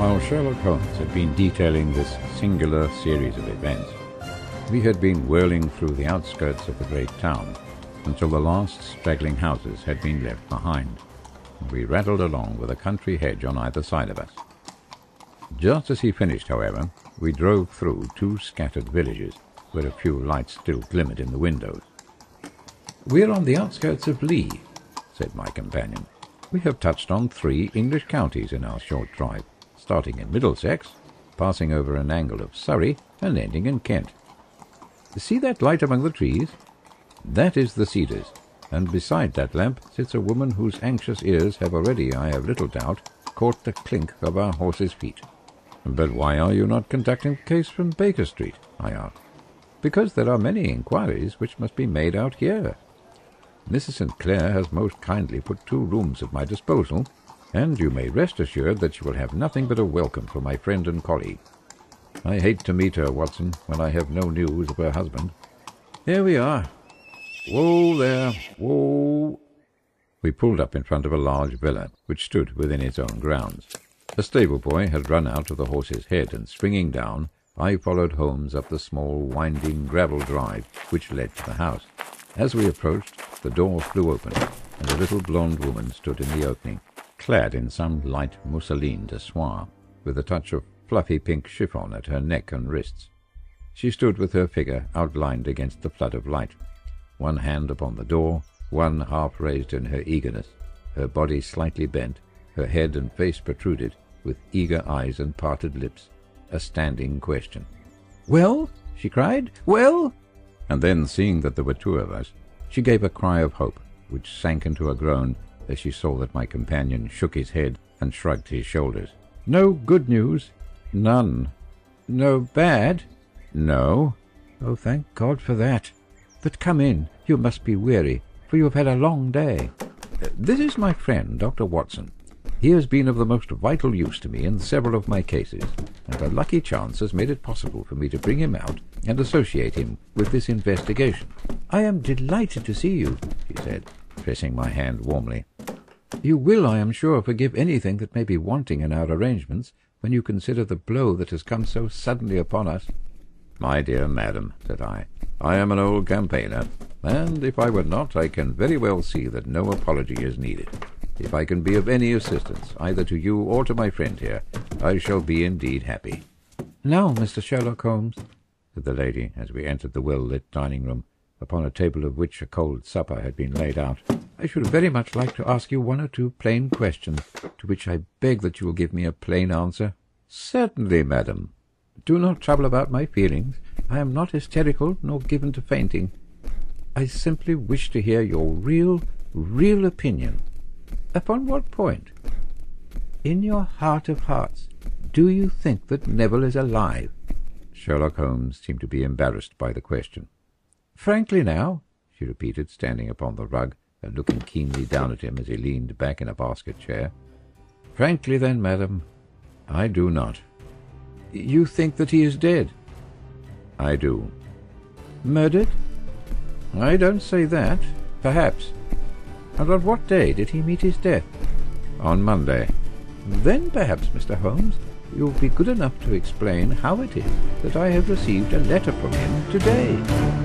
While Sherlock Holmes had been detailing this singular series of events, we had been whirling through the outskirts of the great town until the last straggling houses had been left behind. We rattled along with a country hedge on either side of us. Just as he finished, however, we drove through 2 scattered villages, where a few lights still glimmered in the windows. "We're on the outskirts of Lee," said my companion. "We have touched on 3 English counties in our short drive, starting in Middlesex, passing over an angle of Surrey, and ending in Kent. See that light among the trees? That is the Cedars, and beside that lamp sits a woman whose anxious ears have already, I have little doubt, caught the clink of our horses' feet." "But why are you not conducting the case from Baker Street?" I asked. "Because there are many inquiries which must be made out here. Mrs. St. Clair has most kindly put 2 rooms at my disposal, and you may rest assured that she will have nothing but a welcome for my friend and colleague. I hate to meet her, Watson, when I have no news of her husband. Here we are. Whoa there, whoa." We pulled up in front of a large villa, which stood within its own grounds. A stable boy had run out of the horse's head, and springing down, I followed Holmes up the small, winding gravel drive which led to the house. As we approached, the door flew open, and a little blonde woman stood in the opening, clad in some light mousseline de soie, with a touch of fluffy pink chiffon at her neck and wrists. She stood with her figure outlined against the flood of light, one hand upon the door, one half raised in her eagerness, her body slightly bent, her head and face protruded, with eager eyes and parted lips, a standing question. "Well?" she cried. "Well?" And then, seeing that there were 2 of us, she gave a cry of hope, which sank into a groan as she saw that my companion shook his head and shrugged his shoulders. "No good news?" "None." "No bad?" "No." "Oh, thank God for that. But come in. You must be weary, for you have had a long day. This is my friend, Dr. Watson. He has been of the most vital use to me in several of my cases, and a lucky chance has made it possible for me to bring him out and associate him with this investigation." "I am delighted to see you," she said, pressing my hand warmly. "You will, I am sure, forgive anything that may be wanting in our arrangements when you consider the blow that has come so suddenly upon us." "My dear madam," said I am an old campaigner, and if I were not, I can very well see that no apology is needed. If I can be of any assistance, either to you or to my friend here, I shall be indeed happy." "Now, Mr. Sherlock Holmes," said the lady, as we entered the well-lit dining-room, upon a table of which a cold supper had been laid out, "I should very much like to ask you 1 or 2 plain questions, to which I beg that you will give me a plain answer." "Certainly, madam. Do not trouble about my feelings. I am not hysterical nor given to fainting. I simply wish to hear your real opinion." "Upon what point?" "In your heart of hearts, do you think that Neville is alive?" Sherlock Holmes seemed to be embarrassed by the question. "Frankly now," she repeated, standing upon the rug and looking keenly down at him as he leaned back in a basket chair. "Frankly then, madam, I do not." "You think that he is dead?" "I do." "Murdered?" "I don't say that. Perhaps. And on what day did he meet his death?" "On Monday." "Then perhaps, Mr. Holmes, you will be good enough to explain how it is that I have received a letter from him today."